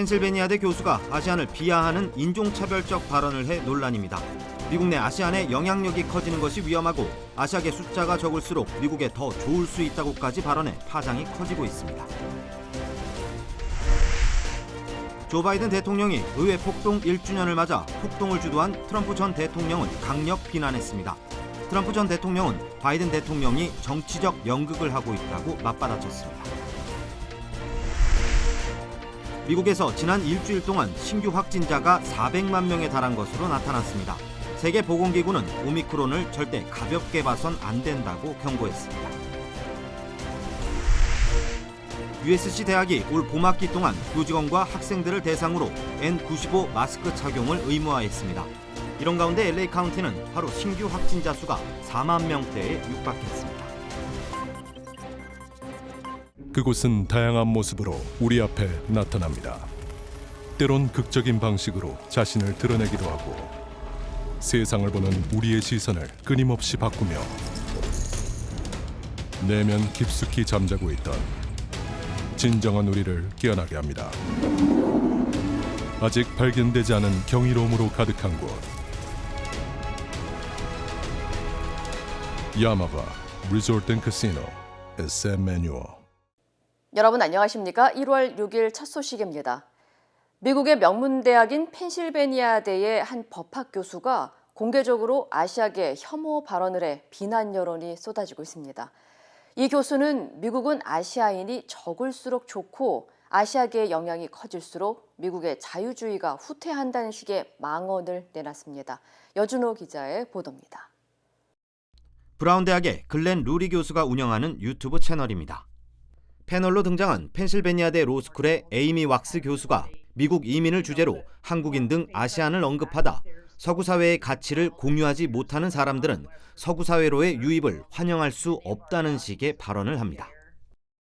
펜실베니아대 교수가 아시안을 비하하는 인종차별적 발언을 해 논란입니다. 미국 내 아시안의 영향력이 커지는 것이 위험하고 아시아계 숫자가 적을수록 미국에 더 좋을 수 있다고까지 발언해 파장이 커지고 있습니다. 조 바이든 대통령이 의회 폭동 1주년을 맞아 폭동을 주도한 트럼프 전 대통령을 강력 비난했습니다. 트럼프 전 대통령은 바이든 대통령이 정치적 연극을 하고 있다고 맞받아쳤습니다. 미국에서 지난 일주일 동안 신규 확진자가 400만 명에 달한 것으로 나타났습니다. 세계보건기구는 오미크론을 절대 가볍게 봐선 안 된다고 경고했습니다. USC 대학이 올 봄학기 동안 교직원과 학생들을 대상으로 N95 마스크 착용을 의무화했습니다. 이런 가운데 LA 카운티는 하루 신규 확진자 수가 4만 명대에 육박했습니다. 그곳은 다양한 모습으로 우리 앞에 나타납니다. 때론 극적인 방식으로 자신을 드러내기도 하고 세상을 보는 우리의 시선을 끊임없이 바꾸며 내면 깊숙이 잠자고 있던 진정한 우리를 깨어나게 합니다. 아직 발견되지 않은 경이로움으로 가득한 곳, 야마바 리조트 앤 카시노 샌메뉴어. 여러분 안녕하십니까? 1월 6일 첫 소식입니다. 미국의 명문대학인 펜실베니아대의 한 법학 교수가 공개적으로 아시아계 혐오 발언을 해 비난 여론이 쏟아지고 있습니다. 이 교수는 미국은 아시아인이 적을수록 좋고 아시아계의 영향이 커질수록 미국의 자유주의가 후퇴한다는 식의 망언을 내놨습니다. 여준호 기자의 보도입니다. 브라운 대학의 글렌 루리 교수가 운영하는 유튜브 채널입니다. 패널로 등장한 펜실베니아대 로스쿨의 에이미 왁스 교수가 미국 이민을 주제로 한국인 등 아시안을 언급하다 서구 사회의 가치를 공유하지 못하는 사람들은 서구 사회로의 유입을 환영할 수 없다는 식의 발언을 합니다.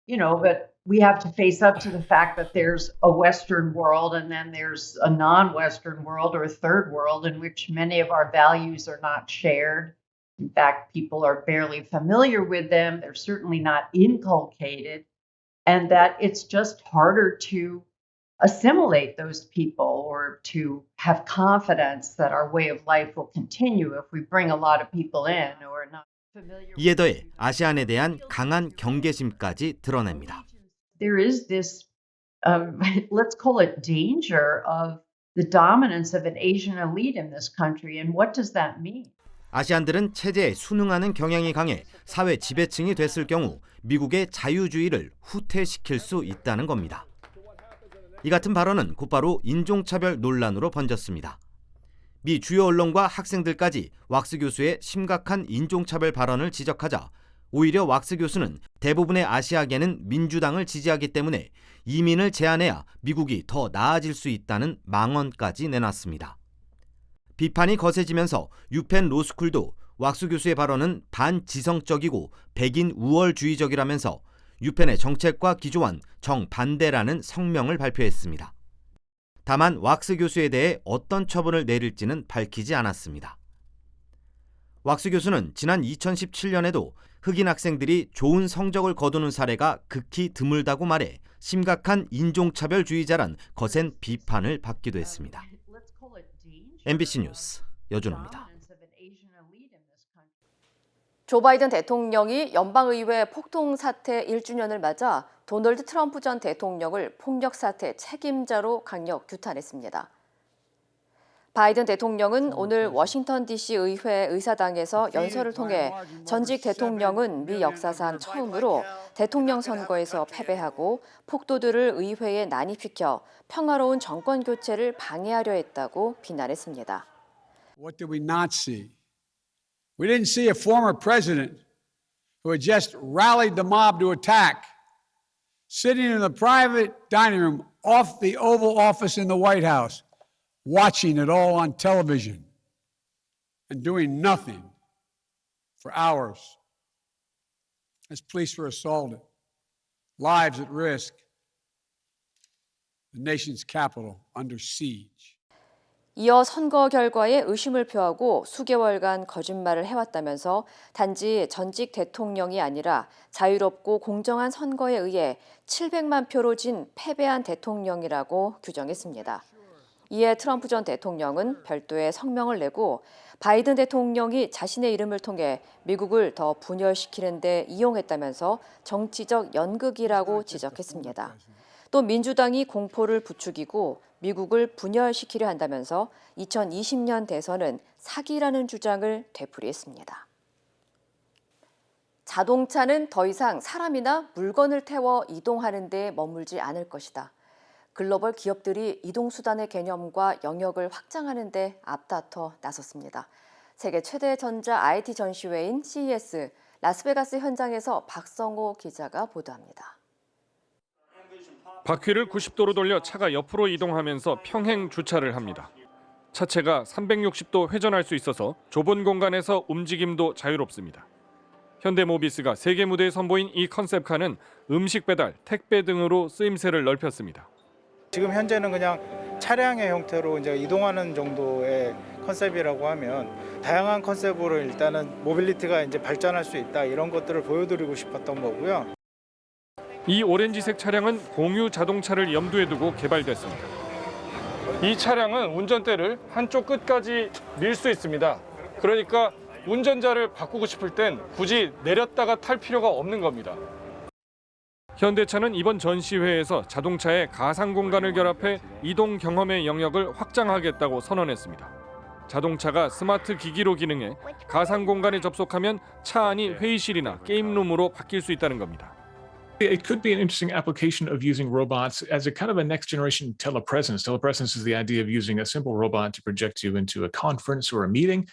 But we have to face up to the fact that there's a Western world and then there's a non-Western world or a third world in which many of our values are not shared. In fact, people are barely familiar with them. They're certainly not inculcated. And that it's just harder to assimilate those people or to have confidence that our way of life will continue if we bring a lot of people in who are not familiar. 이에 더해 아시안에 대한 강한 경계심까지 드러냅니다. There is this, let's call it danger of the dominance of an Asian elite in this country. And what does that mean? 아시안들은 체제에 순응하는 경향이 강해 사회 지배층이 됐을 경우 미국의 자유주의를 후퇴시킬 수 있다는 겁니다. 이 같은 발언은 곧바로 인종차별 논란으로 번졌습니다. 미 주요 언론과 학생들까지 왁스 교수의 심각한 인종차별 발언을 지적하자 오히려 왁스 교수는 대부분의 아시아계는 민주당을 지지하기 때문에 이민을 제한해야 미국이 더 나아질 수 있다는 망언까지 내놨습니다. 비판이 거세지면서 유펜 로스쿨도 왁스 교수의 발언은 반지성적이고 백인 우월주의적이라면서 유펜의 정책과 기조와는 정반대라는 성명을 발표했습니다. 다만 왁스 교수에 대해 어떤 처분을 내릴지는 밝히지 않았습니다. 왁스 교수는 지난 2017년에도 흑인 학생들이 좋은 성적을 거두는 사례가 극히 드물다고 말해 심각한 인종차별주의자란 거센 비판을 받기도 했습니다. MBC 뉴스 여준호입니다. 조 바이든 대통령이 연방의회 폭동 사태 1주년을 맞아 도널드 트럼프 전 대통령을 폭력 사태 책임자로 강력 규탄했습니다. 바이든 대통령은 오늘 워싱턴 DC 의회 의사당에서 연설을 통해 전직 대통령은 미 역사상 처음으로 대통령 선거에서 패배하고 폭도들을 의회에 난입시켜 평화로운 정권 교체를 방해하려 했다고 비난했습니다. What did we not see? We didn't see a former president who had just rallied the mob to attack, sitting in the private dining room off the Oval Office in the White House, watching it all on television and doing nothing for hours as police were assaulted, lives at risk, the nation's capital under siege. 이어 선거 결과에 의심을 표하고 수개월간 거짓말을 해왔다면서 단지 전직 대통령이 아니라 자유롭고 공정한 선거에 의해 700만 표로 진 패배한 대통령이라고 규정했습니다. 이에 트럼프 전 대통령은 별도의 성명을 내고 바이든 대통령이 자신의 이름을 통해 미국을 더 분열시키는 데 이용했다면서 정치적 연극이라고 지적했습니다. 또 민주당이 공포를 부추기고 미국을 분열시키려 한다면서 2020년 대선은 사기라는 주장을 되풀이했습니다. 자동차는 더 이상 사람이나 물건을 태워 이동하는 데 머물지 않을 것이다. 글로벌 기업들이 이동수단의 개념과 영역을 확장하는 데 앞다퉈 나섰습니다. 세계 최대 전자 IT 전시회인 CES 라스베가스 현장에서 박성호 기자가 보도합니다. 바퀴를 90도로 돌려 차가 옆으로 이동하면서 평행 주차를 합니다. 차체가 360도 회전할 수 있어서 좁은 공간에서 움직임도 자유롭습니다. 현대모비스가 세계 무대에 선보인 이 컨셉카는 음식 배달, 택배 등으로 쓰임새를 넓혔습니다. 지금 현재는 그냥 차량의 형태로 이제 이동하는 정도의 컨셉이라고 하면 다양한 컨셉으로 일단은 모빌리티가 이제 발전할 수 있다 이런 것들을 보여드리고 싶었던 거고요. 이 오렌지색 차량은 공유 자동차를 염두에 두고 개발됐습니다. 이 차량은 운전대를 한쪽 끝까지 밀 수 있습니다. 그러니까 운전자를 바꾸고 싶을 땐 굳이 내렸다가 탈 필요가 없는 겁니다. 현대차는 이번 전시회에서 자동차의 가상 공간을 결합해 이동 경험의 영역을 확장하겠다고 선언했습니다. 자동차가 스마트 기기로 기능해 가상 공간에 접속하면 차 안이 회의실이나 게임룸으로 바뀔 수 있다는 겁니다. It could be an interesting application of using robots as a kind of a next generation telepresence. Telepresence is the idea of using a simple robot to project you into a conference or a meeting.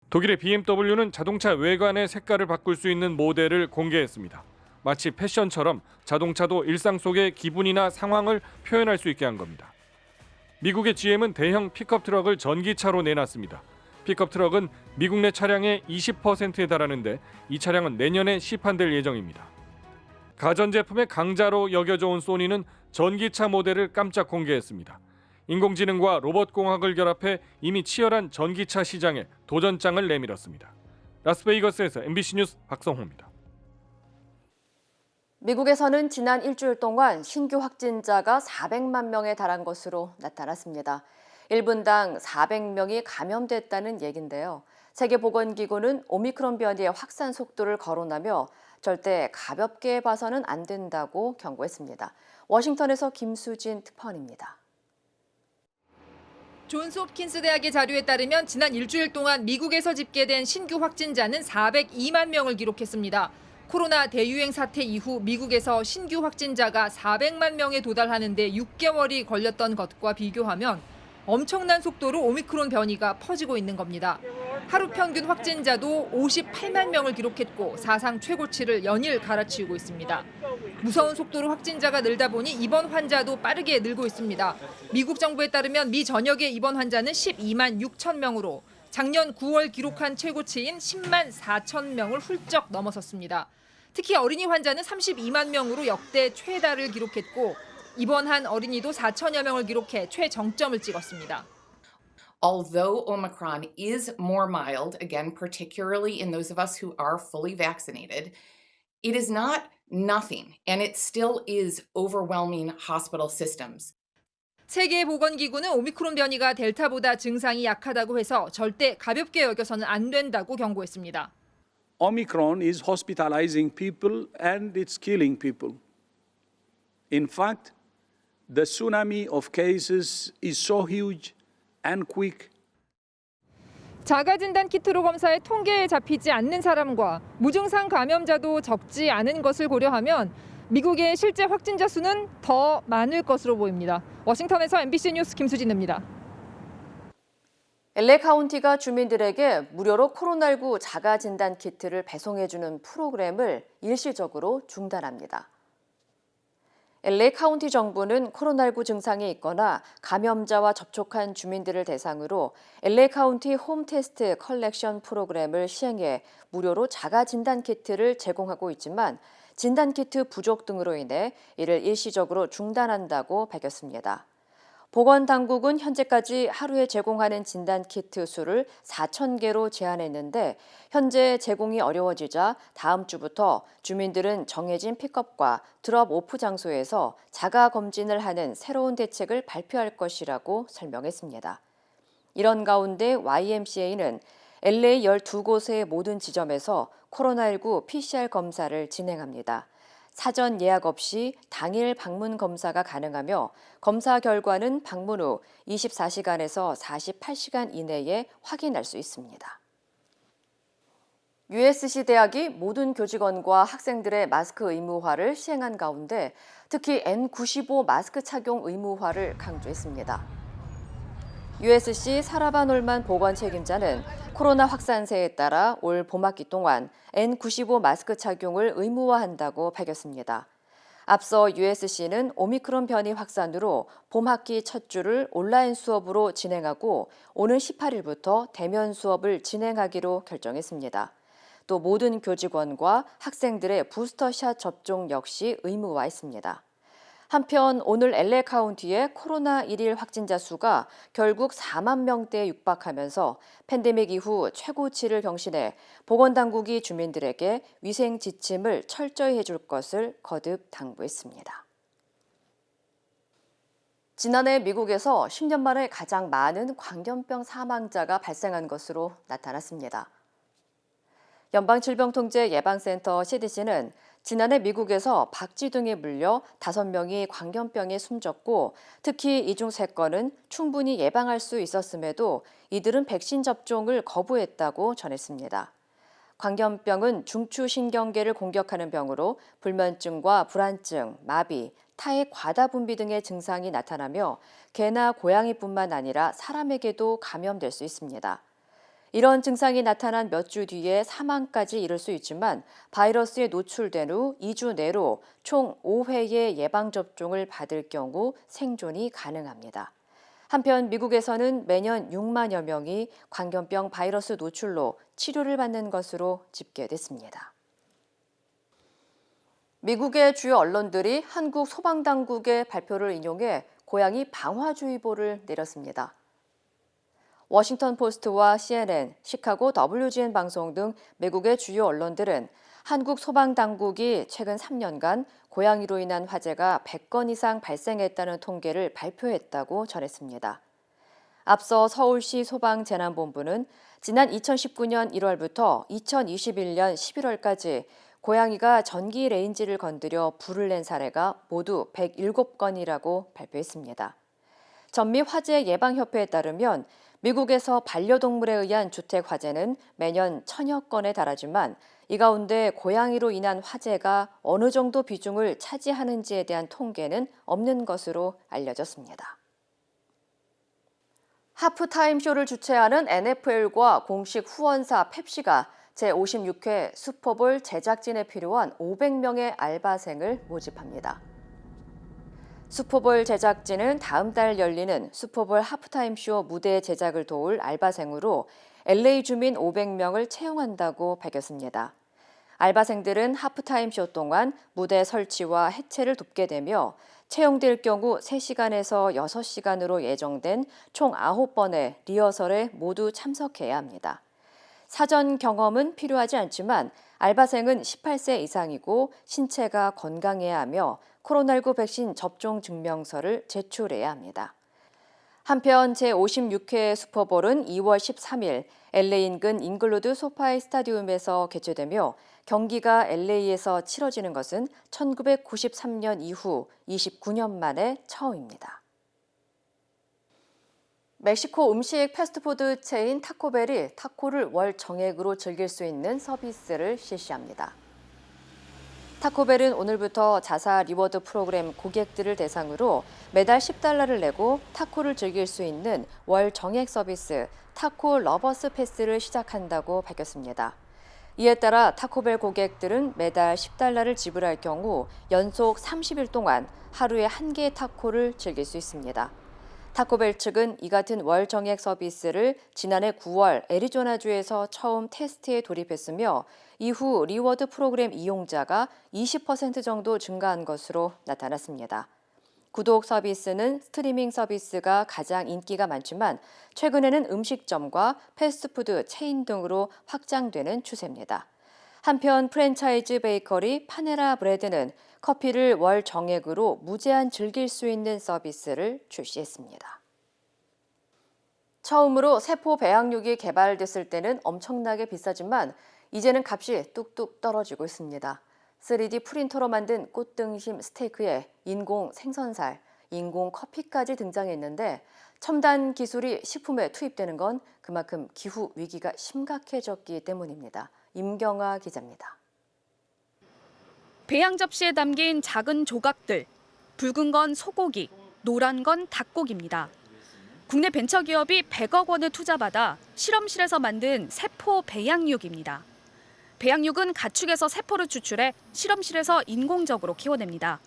독일의 BMW는 자동차 외관의 색깔을 바꿀 수 있는 모델을 공개했습니다. 마치 패션처럼 자동차도 일상 속의 기분이나 상황을 표현할 수 있게 한 겁니다. 미국의 GM은 대형 픽업 트럭을 전기차로 내놨습니다. 픽업 트럭은 미국 내 차량의 20%에 달하는데 이 차량은 내년에 시판될 예정입니다. 가전제품의 강자로 여겨져 온 소니는 전기차 모델을 깜짝 공개했습니다. 인공지능과 로봇공학을 결합해 이미 치열한 전기차 시장에 도전장을 내밀었습니다. 라스베이거스에서 MBC 뉴스 박성호입니다. 미국에서는 지난 일주일 동안 신규 확진자가 400만 명에 달한 것으로 나타났습니다. 1분당 400명이 감염됐다는 얘긴데요. 세계보건기구는 오미크론 변이의 확산 속도를 거론하며 절대 가볍게 봐서는 안 된다고 경고했습니다. 워싱턴에서 김수진 특파원입니다. 존스홉킨스 대학의 자료에 따르면 지난 일주일 동안 미국에서 집계된 신규 확진자는 402만 명을 기록했습니다. 코로나 대유행 사태 이후 미국에서 신규 확진자가 400만 명에 도달하는 데 6개월이 걸렸던 것과 비교하면 엄청난 속도로 오미크론 변이가 퍼지고 있는 겁니다. 하루 평균 확진자도 58만 명을 기록했고 사상 최고치를 연일 갈아치우고 있습니다. 무서운 속도로 확진자가 늘다 보니 입원 환자도 빠르게 늘고 있습니다. 미국 정부에 따르면 미 전역의 입원 환자는 12만 6천 명으로 작년 9월 기록한 최고치인 10만 4천 명을 훌쩍 넘어섰습니다. 특히 어린이 환자는 32만 명으로 역대 최다를 기록했고 입원한 어린이도 4천여 명을 기록해 최정점을 찍었습니다. Although Omicron is more mild, again, particularly in those of us who are fully vaccinated, it is not nothing, and it still is overwhelming hospital systems. 세계보건기구는 오미크론 변이가 델타보다 증상이 약하다고 해서 절대 가볍게 여겨서는 안 된다고 경고했습니다. Omicron is hospitalizing people and it's killing people. In fact, the tsunami of cases is so huge and quick. 자가진단 키트로 검사해 통계에 잡히지 않는 사람과 무증상 감염자도 적지 않은 것을 고려하면 미국의 실제 확진자 수는 더 많을 것으로 보입니다. 워싱턴에서 MBC 뉴스 김수진입니다. LA 카운티가 주민들에게 무료로 코로나19 자가진단 키트를 배송해주는 프로그램을 일시적으로 중단합니다. LA 카운티 정부는 코로나19 증상이 있거나 감염자와 접촉한 주민들을 대상으로 LA 카운티 홈 테스트 컬렉션 프로그램을 시행해 무료로 자가 진단 키트를 제공하고 있지만 진단 키트 부족 등으로 인해 이를 일시적으로 중단한다고 밝혔습니다. 보건당국은 현재까지 하루에 제공하는 진단키트 수를 4,000개로 제한했는데 현재 제공이 어려워지자 다음 주부터 주민들은 정해진 픽업과 드롭오프 장소에서 자가검진을 하는 새로운 대책을 발표할 것이라고 설명했습니다. 이런 가운데 YMCA는 LA 12곳의 모든 지점에서 코로나19 PCR 검사를 진행합니다. 사전 예약 없이 당일 방문 검사가 가능하며 검사 결과는 방문 후 24시간에서 48시간 이내에 확인할 수 있습니다. USC 대학이 모든 교직원과 학생들의 마스크 의무화를 시행한 가운데 특히 N95 마스크 착용 의무화를 강조했습니다. USC 사라바 놀만 보건 책임자는 코로나 확산세에 따라 올 봄학기 동안 N95 마스크 착용을 의무화한다고 밝혔습니다. 앞서 USC는 오미크론 변이 확산으로 봄학기 첫 주를 온라인 수업으로 진행하고 오는 18일부터 대면 수업을 진행하기로 결정했습니다. 또 모든 교직원과 학생들의 부스터샷 접종 역시 의무화했습니다. 한편 오늘 LA 카운티의 코로나 1일 확진자 수가 결국 4만 명대에 육박하면서 팬데믹 이후 최고치를 경신해 보건당국이 주민들에게 위생 지침을 철저히 해줄 것을 거듭 당부했습니다. 지난해 미국에서 10년 만에 가장 많은 광견병 사망자가 발생한 것으로 나타났습니다. 연방질병통제예방센터 CDC는 지난해 미국에서 박쥐 등에 물려 5명이 광견병에 숨졌고 특히 이 중 3건은 충분히 예방할 수 있었음에도 이들은 백신 접종을 거부했다고 전했습니다. 광견병은 중추신경계를 공격하는 병으로 불면증과 불안증, 마비, 타액 과다분비 등의 증상이 나타나며 개나 고양이뿐만 아니라 사람에게도 감염될 수 있습니다. 이런 증상이 나타난 몇 주 뒤에 사망까지 이를 수 있지만 바이러스에 노출된 후 2주 내로 총 5회의 예방접종을 받을 경우 생존이 가능합니다. 한편 미국에서는 매년 6만여 명이 광견병 바이러스 노출로 치료를 받는 것으로 집계됐습니다. 미국의 주요 언론들이 한국 소방당국의 발표를 인용해 고양이 방화주의보를 내렸습니다. 워싱턴 포스트와 CNN, 시카고 WGN 방송 등 미국의 주요 언론들은 한국 소방당국이 최근 3년간 고양이로 인한 화재가 100건 이상 발생했다는 통계를 발표했다고 전했습니다. 앞서 서울시 소방재난본부는 지난 2019년 1월부터 2021년 11월까지 고양이가 전기 레인지를 건드려 불을 낸 사례가 모두 107건이라고 발표했습니다. 전미화재예방협회에 따르면 미국에서 반려동물에 의한 주택 화재는 매년 1000여 건에 달하지만 이 가운데 고양이로 인한 화재가 어느 정도 비중을 차지하는지에 대한 통계는 없는 것으로 알려졌습니다. 하프타임쇼를 주최하는 NFL과 공식 후원사 펩시가 제56회 슈퍼볼 제작진에 필요한 500명의 알바생을 모집합니다. 슈퍼볼 제작진은 다음 달 열리는 슈퍼볼 하프타임쇼 무대 제작을 도울 알바생으로 LA 주민 500명을 채용한다고 밝혔습니다. 알바생들은 하프타임쇼 동안 무대 설치와 해체를 돕게 되며 채용될 경우 3시간에서 6시간으로 예정된 총 9번의 리허설에 모두 참석해야 합니다. 사전 경험은 필요하지 않지만 알바생은 18세 이상이고 신체가 건강해야 하며 코로나19 백신 접종 증명서를 제출해야 합니다. 한편 제56회 슈퍼볼은 2월 13일 LA 인근 잉글우드 소파이 스타디움에서 개최되며 경기가 LA에서 치러지는 것은 1993년 이후 29년 만에 처음입니다. 멕시코 음식 패스트푸드 체인 타코벨이 타코를 월 정액으로 즐길 수 있는 서비스를 실시합니다. 타코벨은 오늘부터 자사 리워드 프로그램 고객들을 대상으로 매달 $10를 내고 타코를 즐길 수 있는 월 정액 서비스 타코 러버스 패스를 시작한다고 밝혔습니다. 이에 따라 타코벨 고객들은 매달 $10를 지불할 경우 연속 30일 동안 하루에 1개의 타코를 즐길 수 있습니다. 타코벨 측은 이 같은 월 정액 서비스를 지난해 9월 애리조나주에서 처음 테스트에 돌입했으며 이후 리워드 프로그램 이용자가 20% 정도 증가한 것으로 나타났습니다. 구독 서비스는 스트리밍 서비스가 가장 인기가 많지만 최근에는 음식점과 패스트푸드 체인 등으로 확장되는 추세입니다. 한편 프랜차이즈 베이커리 파네라 브레드는 커피를 월 정액으로 무제한 즐길 수 있는 서비스를 출시했습니다. 처음으로 세포 배양육이 개발됐을 때는 엄청나게 비싸지만 이제는 값이 뚝뚝 떨어지고 있습니다. 3D 프린터로 만든 꽃등심 스테이크에 인공 생선살, 인공 커피까지 등장했는데 첨단 기술이 식품에 투입되는 건 그만큼 기후 위기가 심각해졌기 때문입니다. 임경아 기자입니다. 배양 접시에 담긴 작은 조각들, 붉은 건 소고기, 노란 건 닭고기입니다. 국내 벤처기업이 100억 원을 투자받아 실험실에서 만든 세포 배양육입니다. 배양육은 가축에서 세포를 추출해 실험실에서 인공적으로 키워냅니다.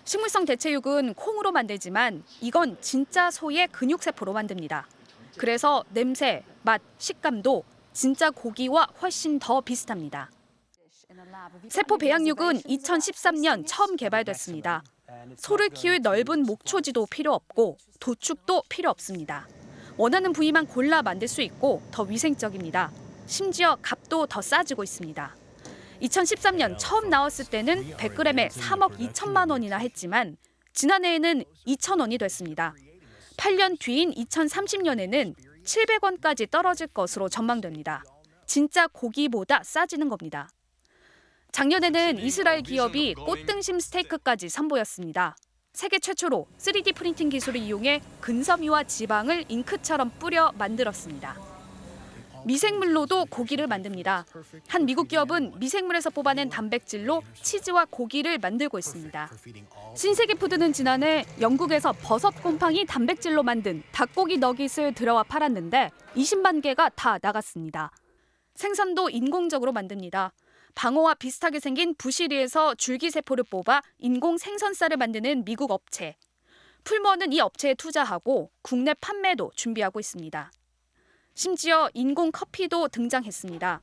식물성 대체육은 콩으로 만들지만 이건 진짜 소의 근육세포로 만듭니다. 그래서 냄새, 맛, 식감도 진짜 고기와 훨씬 더 비슷합니다. 세포 배양육은 2013년 처음 개발됐습니다. 소를 키울 넓은 목초지도 필요 없고 도축도 필요 없습니다. 원하는 부위만 골라 만들 수 있고 더 위생적입니다. 심지어 값도 더 싸지고 있습니다. 2013년 처음 나왔을 때는 100g에 3억 2천만 원이나 했지만 지난해에는 2천 원이 됐습니다. 8년 뒤인 2030년에는 700원까지 떨어질 것으로 전망됩니다. 진짜 고기보다 싸지는 겁니다. 작년에는 이스라엘 기업이 꽃등심 스테이크까지 선보였습니다. 세계 최초로 3D 프린팅 기술을 이용해 근섬유와 지방을 잉크처럼 뿌려 만들었습니다. 미생물로도 고기를 만듭니다. 한 미국 기업은 미생물에서 뽑아낸 단백질로 치즈와 고기를 만들고 있습니다. 신세계푸드는 지난해 영국에서 버섯 곰팡이 단백질로 만든 닭고기 너깃을 들여와 팔았는데 20만 개가 다 나갔습니다. 생선도 인공적으로 만듭니다. 방어와 비슷하게 생긴 부시리에서 줄기세포를 뽑아 인공 생선살을 만드는 미국 업체. 풀머는 이 업체에 투자하고 국내 판매도 준비하고 있습니다. 심지어 인공 커피도 등장했습니다.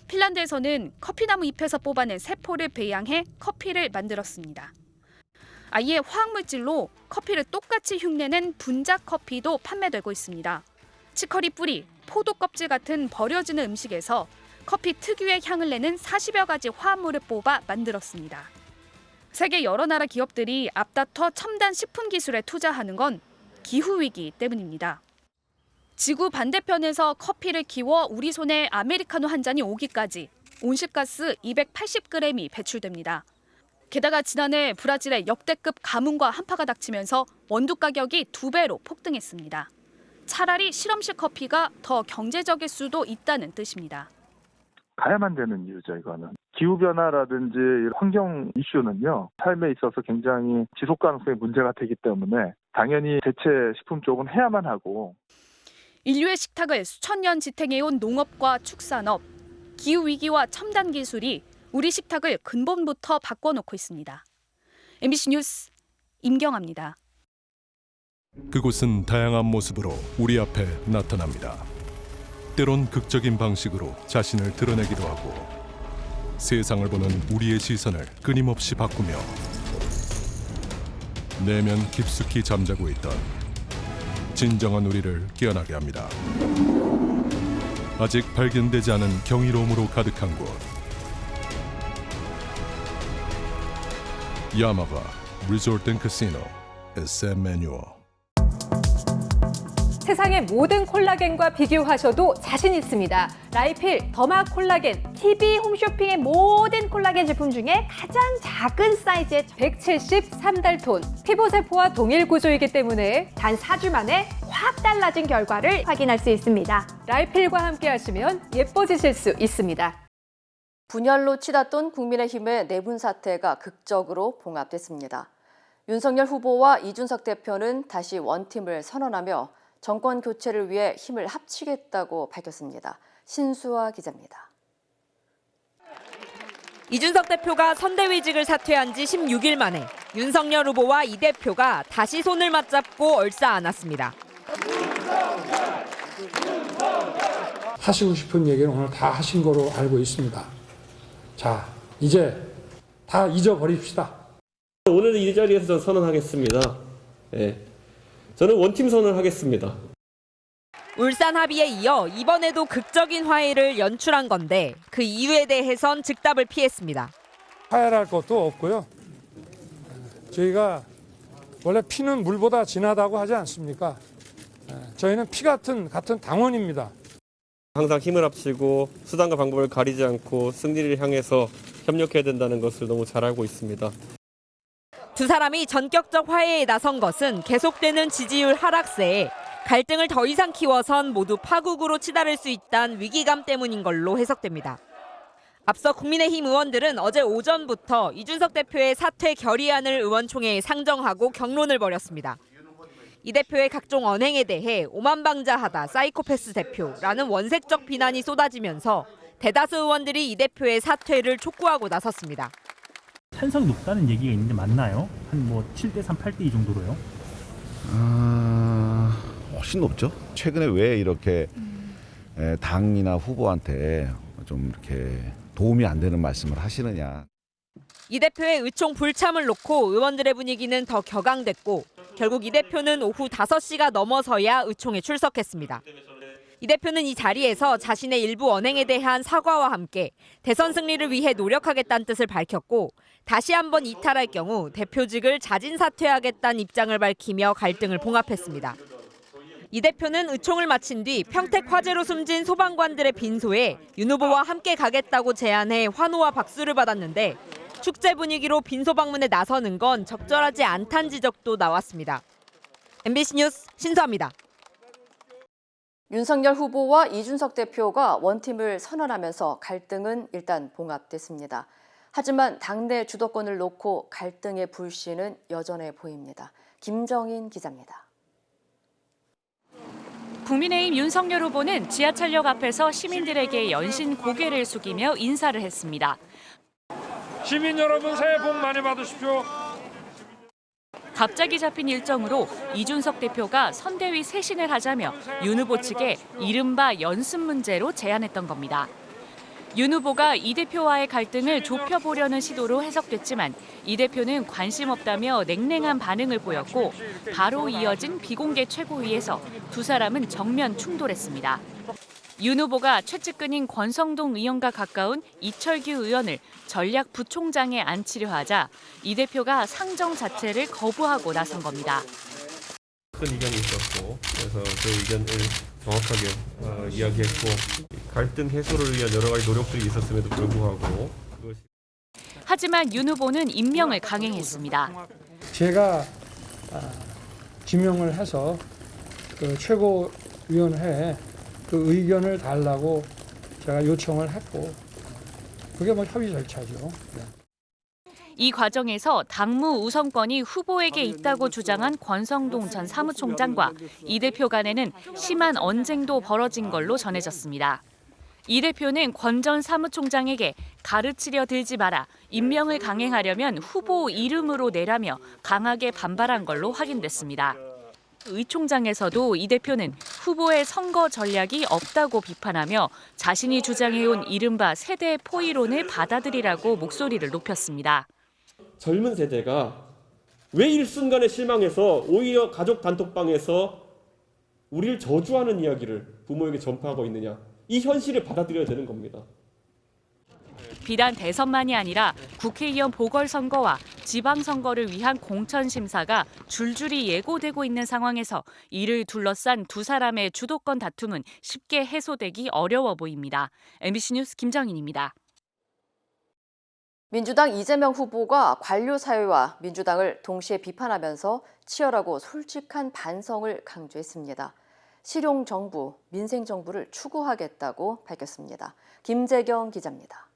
핀란드에서는 커피나무 잎에서 뽑아낸 세포를 배양해 커피를 만들었습니다. 아예 화학물질로 커피를 똑같이 흉내낸 분작 커피도 판매되고 있습니다. 치커리 뿌리, 포도 껍질 같은 버려지는 음식에서 커피 특유의 향을 내는 40여 가지 화합물을 뽑아 만들었습니다. 세계 여러 나라 기업들이 앞다퉈 첨단 식품 기술에 투자하는 건 기후위기 때문입니다. 지구 반대편에서 커피를 키워 우리 손에 아메리카노 한 잔이 오기까지 온실가스 280g이 배출됩니다. 게다가 지난해 브라질에 역대급 가뭄과 한파가 닥치면서 원두 가격이 2배로 폭등했습니다. 차라리 실험실 커피가 더 경제적일 수도 있다는 뜻입니다. 가야만 되는 이유죠, 이거는. 기후변화라든지 환경 이슈는요, 삶에 있어서 굉장히 지속 가능성의 문제가 되기 때문에 당연히 대체 식품 쪽은 해야만 하고. 인류의 식탁을 수천 년 지탱해온 농업과 축산업, 기후위기와 첨단 기술이 우리 식탁을 근본부터 바꿔놓고 있습니다. MBC 뉴스 임경아입니다. 그곳은 다양한 모습으로 우리 앞에 나타납니다. 때론 극적인 방식으로 자신을 드러내기도 하고 세상을 보는 우리의 시선을 끊임없이 바꾸며 내면 깊숙이 잠자고 있던 진정한 우리를 깨어나게 합니다. 아직 발견되지 않은 경이로움으로 가득한 곳. 야마가 리조트 앤 카시노 SM 매뉴얼. 세상의 모든 콜라겐과 비교하셔도 자신 있습니다. 라이필 더마 콜라겐 TV 홈쇼핑의 모든 콜라겐 제품 중에 가장 작은 사이즈의 173달톤. 피부세포와 동일 구조이기 때문에 단 4주 만에 확 달라진 결과를 확인할 수 있습니다. 라이필과 함께 하시면 예뻐지실 수 있습니다. 분열로 치닫던 국민의힘의 내분 사태가 극적으로 봉합됐습니다. 윤석열 후보와 이준석 대표는 다시 원팀을 선언하며 정권 교체를 위해 힘을 합치겠다고 밝혔습니다. 신수아 기자입니다. 이준석 대표가 선대위직을 사퇴한 지 16일 만에 윤석열 후보와 이 대표가 다시 손을 맞잡고 얼싸안았습니다. 하시고 싶은 얘기는 오늘 다 하신 거로 알고 있습니다. 자, 이제 다 잊어버립시다. 오늘 이 자리에서 선언하겠습니다. 저는 원팀 선언하겠습니다. 울산 합의에 이어 이번에도 극적인 화해를 연출한 건데 그 이유에 대해선 즉답을 피했습니다. 화해할 것도 없고요. 저희가 원래 피는 물보다 진하다고 하지 않습니까? 저희는 피 같은 당원입니다. 항상 힘을 합치고 수단과 방법을 가리지 않고 승리를 향해서 협력해야 된다는 것을 너무 잘 알고 있습니다. 두 사람이 전격적 화해에 나선 것은 계속되는 지지율 하락세에 갈등을 더 이상 키워선 모두 파국으로 치달을 수 있다는 위기감 때문인 걸로 해석됩니다. 앞서 국민의힘 의원들은 어제 오전부터 이준석 대표의 사퇴 결의안을 의원총회에 상정하고 격론을 벌였습니다. 이 대표의 각종 언행에 대해 오만방자하다 사이코패스 대표라는 원색적 비난이 쏟아지면서 대다수 의원들이 이 대표의 사퇴를 촉구하고 나섰습니다. 찬성이 높다는 얘기가 있는데 맞나요? 한 7대3, 8대2 정도로요? 훨씬 높죠. 최근에 왜 이렇게 당이나 후보한테 좀 이렇게 도움이 안 되는 말씀을 하시느냐. 이 대표의 의총 불참을 놓고 의원들의 분위기는 더 격앙됐고 결국 이 대표는 오후 5시가 넘어서야 의총에 출석했습니다. 이 대표는 이 자리에서 자신의 일부 언행에 대한 사과와 함께 대선 승리를 위해 노력하겠다는 뜻을 밝혔고 다시 한번 이탈할 경우 대표직을 자진 사퇴하겠다는 입장을 밝히며 갈등을 봉합했습니다. 이 대표는 의총을 마친 뒤 평택 화재로 숨진 소방관들의 빈소에 윤 후보와 함께 가겠다고 제안해 환호와 박수를 받았는데 축제 분위기로 빈소 방문에 나서는 건 적절하지 않다는 지적도 나왔습니다. MBC 뉴스 신수아입니다. 윤석열 후보와 이준석 대표가 원팀을 선언하면서 갈등은 일단 봉합됐습니다. 하지만 당내 주도권을 놓고 갈등의 불씨는 여전해 보입니다. 김정인 기자입니다. 국민의힘 윤석열 후보는 지하철역 앞에서 시민들에게 연신 고개를 숙이며 인사를 했습니다. 시민 여러분 새해 복 많이 받으십시오. 갑자기 잡힌 일정으로 이준석 대표가 선대위 쇄신을 하자며 윤 후보 측에 이른바 연습 문제로 제안했던 겁니다. 윤 후보가 이 대표와의 갈등을 좁혀보려는 시도로 해석됐지만 이 대표는 관심 없다며 냉랭한 반응을 보였고 바로 이어진 비공개 최고위에서 두 사람은 정면 충돌했습니다. 윤 후보가 최측근인 권성동 의원과 가까운 이철규 의원을 전략 부총장에 앉히려 하자 이 대표가 상정 자체를 거부하고 나선 겁니다. 큰 의견이 있었고 그래서 그 의견을 정확하게 이야기했고 갈등 해소를 위한 여러 가지 노력들이 있었음에도 불구하고 하지만 윤 후보는 임명을 강행했습니다. 제가 지명을 해서 그 최고위원회에 그 의견을 달라고 제가 요청을 했고 그게 협의 절차죠. 이 과정에서 당무 우선권이 후보에게 있다고 주장한 권성동 전 사무총장과 이 대표 간에는 심한 언쟁도 벌어진 걸로 전해졌습니다. 이 대표는 권 전 사무총장에게 가르치려 들지 마라, 임명을 강행하려면 후보 이름으로 내라며 강하게 반발한 걸로 확인됐습니다. 의총장에서도 이 대표는 후보의 선거 전략이 없다고 비판하며 자신이 주장해온 이른바 세대 포이론을 받아들이라고 목소리를 높였습니다. 젊은 세대가 왜 일순간에 실망해서 오히려 가족 단톡방에서 우리를 저주하는 이야기를 부모에게 전파하고 있느냐. 이 현실을 받아들여야 되는 겁니다. 비단 대선만이 아니라 국회의원 보궐선거와 지방선거를 위한 공천심사가 줄줄이 예고되고 있는 상황에서 이를 둘러싼 두 사람의 주도권 다툼은 쉽게 해소되기 어려워 보입니다. MBC 뉴스 김정인입니다. 민주당 이재명 후보가 관료 사회와 민주당을 동시에 비판하면서 치열하고 솔직한 반성을 강조했습니다. 실용정부, 민생정부를 추구하겠다고 밝혔습니다. 김재경 기자입니다.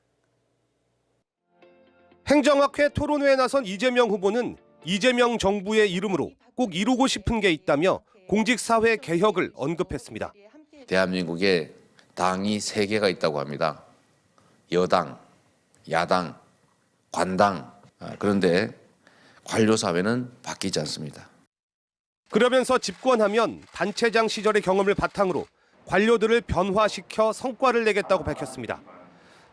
행정학회 토론회에 나선 이재명 후보는 이재명 정부의 이름으로 꼭 이루고 싶은 게 있다며 공직사회 개혁을 언급했습니다. 대한민국에 당이 3개가 있다고 합니다. 여당, 야당, 관당. 그런데 관료사회는 바뀌지 않습니다. 그러면서 집권하면 단체장 시절의 경험을 바탕으로 관료들을 변화시켜 성과를 내겠다고 밝혔습니다.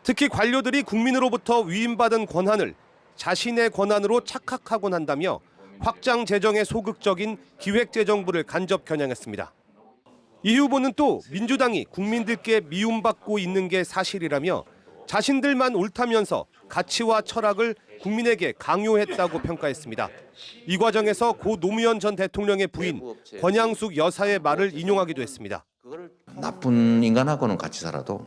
특히 관료들이 국민으로부터 위임받은 권한을 자신의 권한으로 착각하곤 한다며 확장 재정에 소극적인 기획재정부를 간접 겨냥했습니다. 이 후보는 또 민주당이 국민들께 미움받고 있는 게 사실이라며 자신들만 옳다면서 가치와 철학을 국민에게 강요했다고 평가했습니다. 이 과정에서 고 노무현 전 대통령의 부인 권양숙 여사의 말을 인용하기도 했습니다. 나쁜 인간하고는 같이 살아도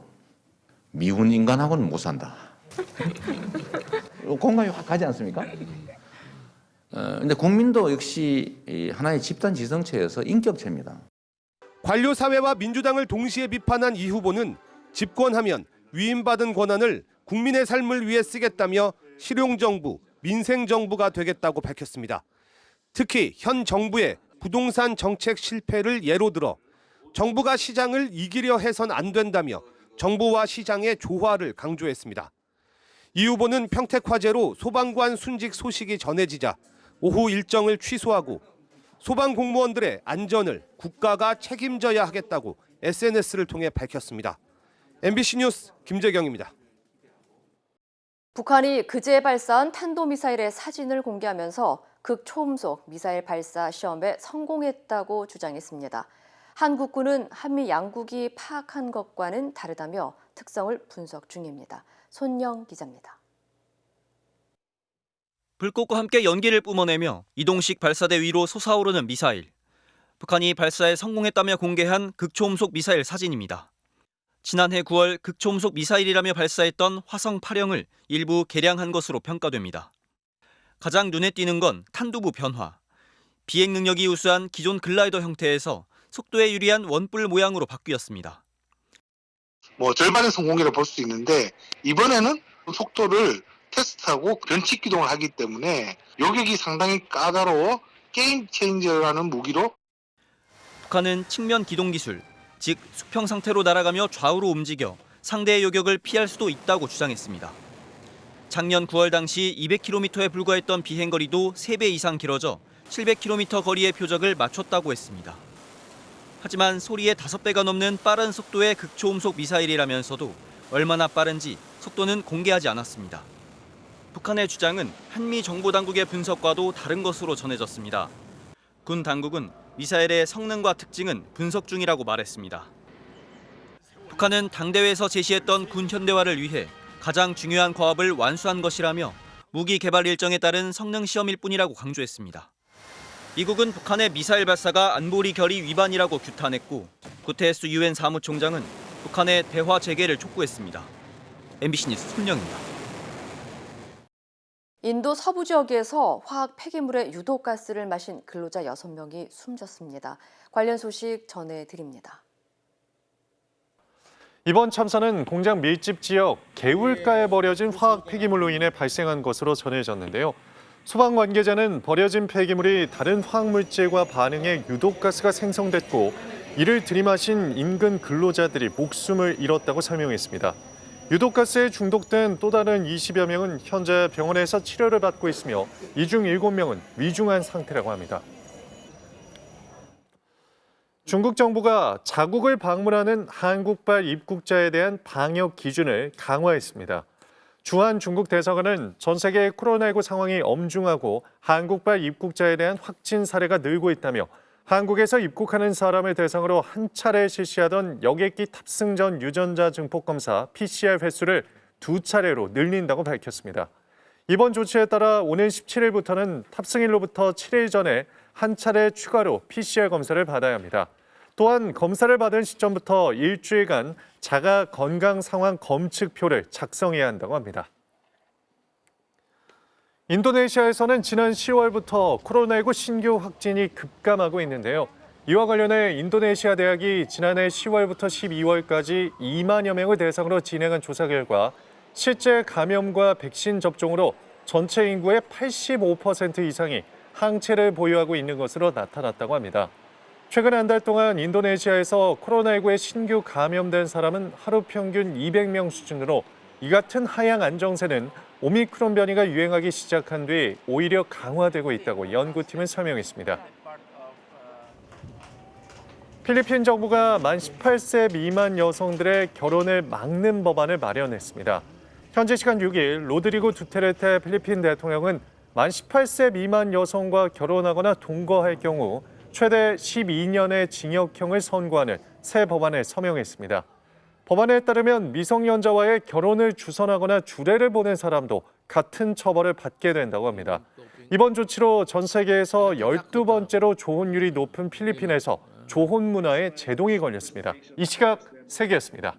미운 인간하고는 못 산다. 공감이 확 가지 않습니까? 근데 국민도 역시 하나의 집단 지성체여서 인격체입니다. 관료 사회와 민주당을 동시에 비판한 이 후보는 집권하면 위임받은 권한을 국민의 삶을 위해 쓰겠다며 실용정부, 민생정부가 되겠다고 밝혔습니다. 특히 현 정부의 부동산 정책 실패를 예로 들어 정부가 시장을 이기려 해선 안 된다며 정부와 시장의 조화를 강조했습니다. 이 후보는 평택화재로 소방관 순직 소식이 전해지자 오후 일정을 취소하고 소방공무원들의 안전을 국가가 책임져야 하겠다고 SNS를 통해 밝혔습니다. MBC 뉴스 김재경입니다. 북한이 그제 발사한 탄도미사일의 사진을 공개하면서 극초음속 미사일 발사 시험에 성공했다고 주장했습니다. 한국군은 한미 양국이 파악한 것과는 다르다며 특성을 분석 중입니다. 손영 기자입니다. 불꽃과 함께 연기를 뿜어내며 이동식 발사대 위로 솟아오르는 미사일. 북한이 발사에 성공했다며 공개한 극초음속 미사일 사진입니다. 지난해 9월 극초음속 미사일이라며 발사했던 화성 8형을 일부 개량한 것으로 평가됩니다. 가장 눈에 띄는 건 탄두부 변화. 비행 능력이 우수한 기존 글라이더 형태에서 속도에 유리한 원뿔 모양으로 바뀌었습니다. 절반의 성공이라고 볼 수 있는데 이번에는 속도를 테스트하고 변칙 기동을 하기 때문에 요격이 상당히 까다로워 게임 체인저라는 무기로 북한은 측면 기동 기술, 즉 수평 상태로 날아가며 좌우로 움직여 상대의 요격을 피할 수도 있다고 주장했습니다. 작년 9월 당시 200km에 불과했던 비행거리도 3배 이상 길어져 700km 거리의 표적을 맞췄다고 했습니다. 하지만 소리의 5배가 넘는 빠른 속도의 극초음속 미사일이라면서도 얼마나 빠른지 속도는 공개하지 않았습니다. 북한의 주장은 한미 정보당국의 분석과도 다른 것으로 전해졌습니다. 군 당국은 미사일의 성능과 특징은 분석 중이라고 말했습니다. 북한은 당대회에서 제시했던 군 현대화를 위해 가장 중요한 과업을 완수한 것이라며 무기 개발 일정에 따른 성능 시험일 뿐이라고 강조했습니다. 미국은 북한의 미사일 발사가 안보리 결의 위반이라고 규탄했고 구테레스 유엔 사무총장은 북한의 대화 재개를 촉구했습니다. MBC 뉴스 손영입니다. 인도 서부 지역에서 화학 폐기물의 유독가스를 마신 근로자 6명이 숨졌습니다. 관련 소식 전해드립니다. 이번 참사는 공장 밀집 지역 개울가에 버려진 화학 폐기물로 인해 발생한 것으로 전해졌는데요. 소방 관계자는 버려진 폐기물이 다른 화학물질과 반응해 유독가스가 생성됐고 이를 들이마신 인근 근로자들이 목숨을 잃었다고 설명했습니다. 유독가스에 중독된 또 다른 20여 명은 현재 병원에서 치료를 받고 있으며 이 중 7명은 위중한 상태라고 합니다. 중국 정부가 자국을 방문하는 한국발 입국자에 대한 방역 기준을 강화했습니다. 주한 중국 대사관은 전 세계 코로나19 상황이 엄중하고 한국발 입국자에 대한 확진 사례가 늘고 있다며 한국에서 입국하는 사람을 대상으로 한 차례 실시하던 여객기 탑승 전 유전자 증폭 검사 PCR 횟수를 2차례로 늘린다고 밝혔습니다. 이번 조치에 따라 오는 17일부터는 탑승일로부터 7일 전에 한 차례 추가로 PCR 검사를 받아야 합니다. 또한 검사를 받은 시점부터 일주일간 자가 건강 상황 검측표를 작성해야 한다고 합니다. 인도네시아에서는 지난 10월부터 코로나19 신규 확진이 급감하고 있는데요. 이와 관련해 인도네시아 대학이 지난해 10월부터 12월까지 2만여 명을 대상으로 진행한 조사 결과 실제 감염과 백신 접종으로 전체 인구의 85% 이상이 항체를 보유하고 있는 것으로 나타났다고 합니다. 최근 한 달 동안 인도네시아에서 코로나19에 신규 감염된 사람은 하루 평균 200명 수준으로 이 같은 하향 안정세는 오미크론 변이가 유행하기 시작한 뒤 오히려 강화되고 있다고 연구팀은 설명했습니다. 필리핀 정부가 만 18세 미만 여성들의 결혼을 막는 법안을 마련했습니다. 현지 시간 6일 로드리고 두테르테 필리핀 대통령은 만 18세 미만 여성과 결혼하거나 동거할 경우 최대 12년의 징역형을 선고하는 새 법안을 서명했습니다. 법안에 따르면 미성년자와의 결혼을 주선하거나 주례를 보낸 사람도 같은 처벌을 받게 된다고 합니다. 이번 조치로 전 세계에서 12번째로 조혼율이 높은 필리핀에서 조혼 문화에 제동이 걸렸습니다. 이 시각 세계였습니다.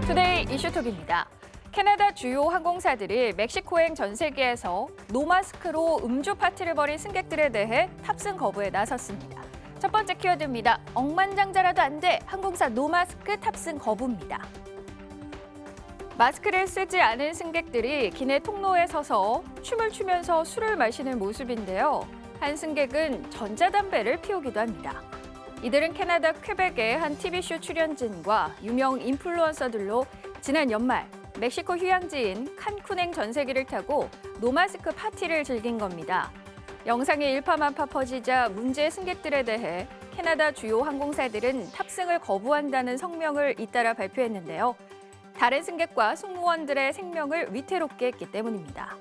투데이 이슈톡입니다. 캐나다 주요 항공사들이 멕시코행 전세기에서 노마스크로 음주 파티를 벌인 승객들에 대해 탑승 거부에 나섰습니다. 첫 번째 키워드입니다. 억만장자라도 안 돼. 항공사 노마스크 탑승 거부입니다. 마스크를 쓰지 않은 승객들이 기내 통로에 서서 춤을 추면서 술을 마시는 모습인데요. 한 승객은 전자담배를 피우기도 합니다. 이들은 캐나다 퀘벡의 한 TV쇼 출연진과 유명 인플루언서들로 지난 연말 멕시코 휴양지인 칸쿤행 전세기를 타고 노마스크 파티를 즐긴 겁니다. 영상이 일파만파 퍼지자 문제 승객들에 대해 캐나다 주요 항공사들은 탑승을 거부한다는 성명을 잇따라 발표했는데요. 다른 승객과 승무원들의 생명을 위태롭게 했기 때문입니다.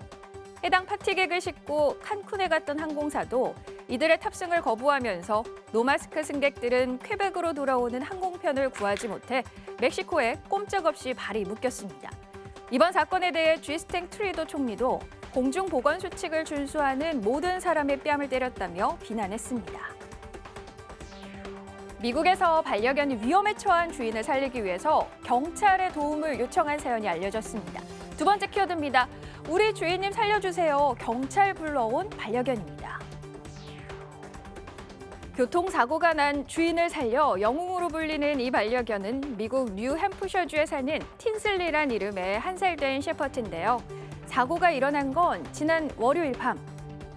해당 파티객을 싣고 칸쿤에 갔던 항공사도 이들의 탑승을 거부하면서 노마스크 승객들은 퀘벡으로 돌아오는 항공편을 구하지 못해 멕시코에 꼼짝없이 발이 묶였습니다. 이번 사건에 대해 주스틴 트루도 총리도 공중보건수칙을 준수하는 모든 사람의 뺨을 때렸다며 비난했습니다. 미국에서 반려견이 위험에 처한 주인을 살리기 위해서 경찰의 도움을 요청한 사연이 알려졌습니다. 두 번째 키워드입니다. 우리 주인님 살려주세요. 경찰 불러온 반려견입니다. 교통사고가 난 주인을 살려 영웅으로 불리는 이 반려견은 미국 뉴햄프셔주에 사는 틴슬리란 이름의 1살 된 셰퍼드인데요. 사고가 일어난 건 지난 월요일 밤.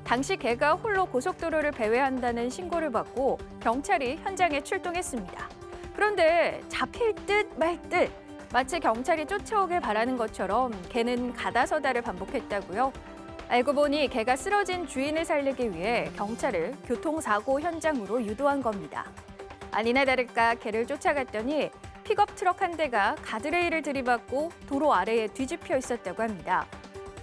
당시 개가 홀로 고속도로를 배회한다는 신고를 받고 경찰이 현장에 출동했습니다. 그런데 잡힐 듯 말 듯 마치 경찰이 쫓아오길 바라는 것처럼 개는 가다서다를 반복했다고요. 알고 보니 개가 쓰러진 주인을 살리기 위해 경찰을 교통사고 현장으로 유도한 겁니다. 아니나 다를까 개를 쫓아갔더니 픽업 트럭 한 대가 가드레일을 들이받고 도로 아래에 뒤집혀 있었다고 합니다.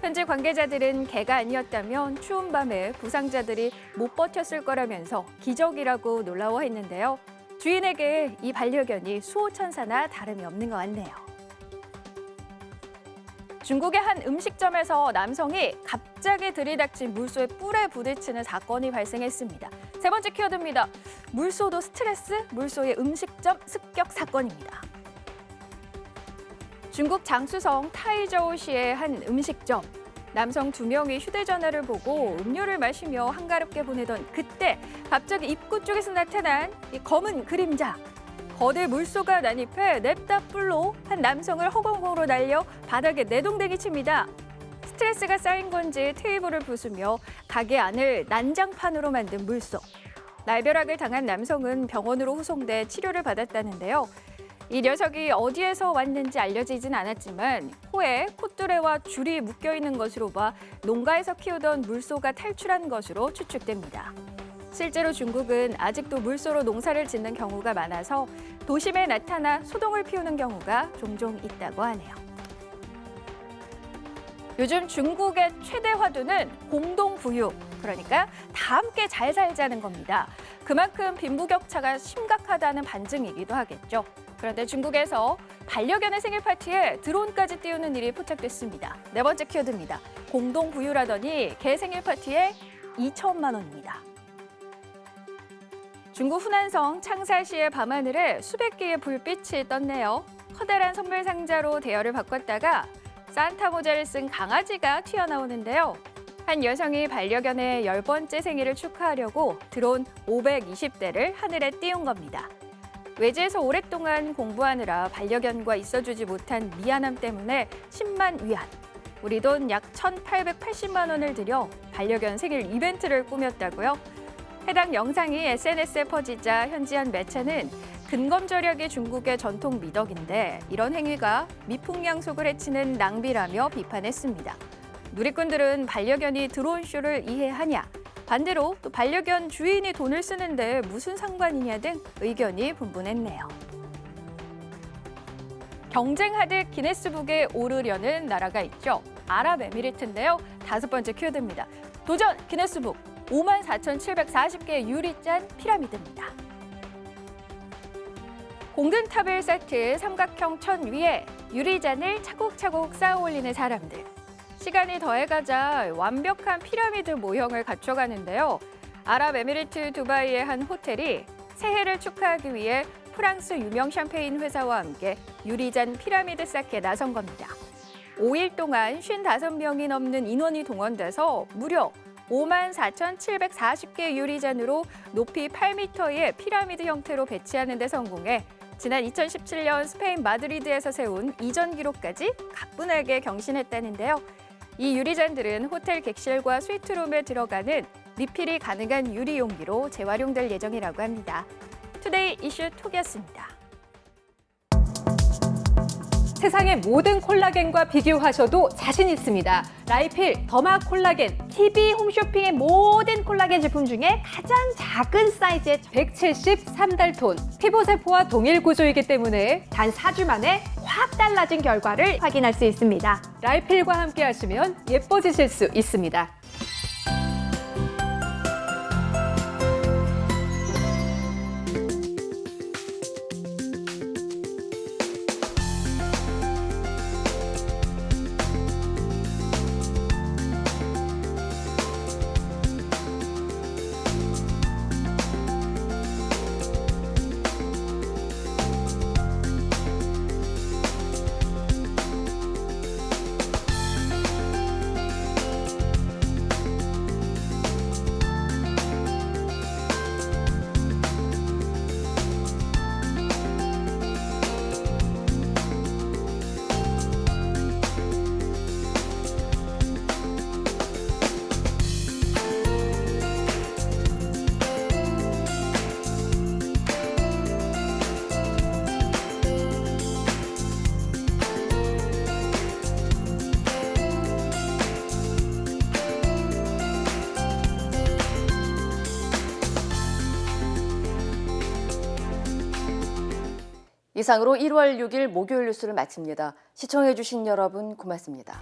현지 관계자들은 개가 아니었다면 추운 밤에 부상자들이 못 버텼을 거라면서 기적이라고 놀라워했는데요. 주인에게 이 반려견이 수호천사나 다름이 없는 것 같네요. 중국의 한 음식점에서 남성이 갑자기 들이닥친 물소에 뿔에 부딪히는 사건이 발생했습니다. 세 번째 키워드입니다. 물소도 스트레스? 물소의 음식점 습격 사건입니다. 중국 장쑤성 타이저우시의 한 음식점. 남성 2명이 휴대전화를 보고 음료를 마시며 한가롭게 보내던 그때 갑자기 입구 쪽에서 나타난 이 검은 그림자. 거대 물소가 난입해 냅다 뿔로 한 남성을 허공으로 날려 바닥에 내동댕이 칩니다. 스트레스가 쌓인 건지 테이블을 부수며 가게 안을 난장판으로 만든 물소. 날벼락을 당한 남성은 병원으로 후송돼 치료를 받았다는데요. 이 녀석이 어디에서 왔는지 알려지진 않았지만 코에 콧뚜레와 줄이 묶여있는 것으로 봐 농가에서 키우던 물소가 탈출한 것으로 추측됩니다. 실제로 중국은 아직도 물소로 농사를 짓는 경우가 많아서 도심에 나타나 소동을 피우는 경우가 종종 있다고 하네요. 요즘 중국의 최대 화두는 공동부유, 그러니까 다 함께 잘 살자는 겁니다. 그만큼 빈부격차가 심각하다는 반증이기도 하겠죠. 그런데 중국에서 반려견의 생일 파티에 드론까지 띄우는 일이 포착됐습니다. 네 번째 키워드입니다. 공동부유라더니 개 생일 파티에 2천만 원입니다. 중국 후난성 창사시의 밤하늘에 수백 개의 불빛이 떴네요. 커다란 선물 상자로 대여를 바꿨다가 산타 모자를 쓴 강아지가 튀어나오는데요. 한 여성이 반려견의 10번째 생일을 축하하려고 드론 520대를 하늘에 띄운 겁니다. 외지에서 오랫동안 공부하느라 반려견과 있어주지 못한 미안함 때문에 10만 위안, 우리 돈 약 1,880만 원을 들여 반려견 생일 이벤트를 꾸몄다고요. 해당 영상이 SNS에 퍼지자 현지 한 매체는 근검절약이 중국의 전통 미덕인데 이런 행위가 미풍양속을 해치는 낭비라며 비판했습니다. 누리꾼들은 반려견이 드론쇼를 이해하냐, 반대로 또 반려견 주인이 돈을 쓰는데 무슨 상관이냐 등 의견이 분분했네요. 경쟁하듯 기네스북에 오르려는 나라가 있죠. 아랍에미리트인데요. 5번째 키워드입니다. 도전 기네스북 54,740개의 유리잔 피라미드입니다. 공든탑을 세트 삼각형 천 위에 유리잔을 차곡차곡 쌓아 올리는 사람들. 시간이 더해가자 완벽한 피라미드 모형을 갖춰가는데요. 아랍에미리트 두바이의 한 호텔이 새해를 축하하기 위해 프랑스 유명 샴페인 회사와 함께 유리잔 피라미드 쌓기에 나선 겁니다. 5일 동안 55명이 넘는 인원이 동원돼서 무려 54,740개의 유리잔으로 높이 8m의 피라미드 형태로 배치하는 데 성공해 지난 2017년 스페인 마드리드에서 세운 이전 기록까지 가뿐하게 경신했다는데요. 이 유리잔들은 호텔 객실과 스위트룸에 들어가는 리필이 가능한 유리 용기로 재활용될 예정이라고 합니다. 투데이 이슈 톡이었습니다. 세상의 모든 콜라겐과 비교하셔도 자신 있습니다. 라이필 더마 콜라겐 TV 홈쇼핑의 모든 콜라겐 제품 중에 가장 작은 사이즈의 173달톤. 피부세포와 동일 구조이기 때문에 단 4주 만에 확 달라진 결과를 확인할 수 있습니다. 라이필과 함께 하시면 예뻐지실 수 있습니다. 이상으로 1월 6일 목요일 뉴스를 마칩니다. 시청해주신 여러분 고맙습니다.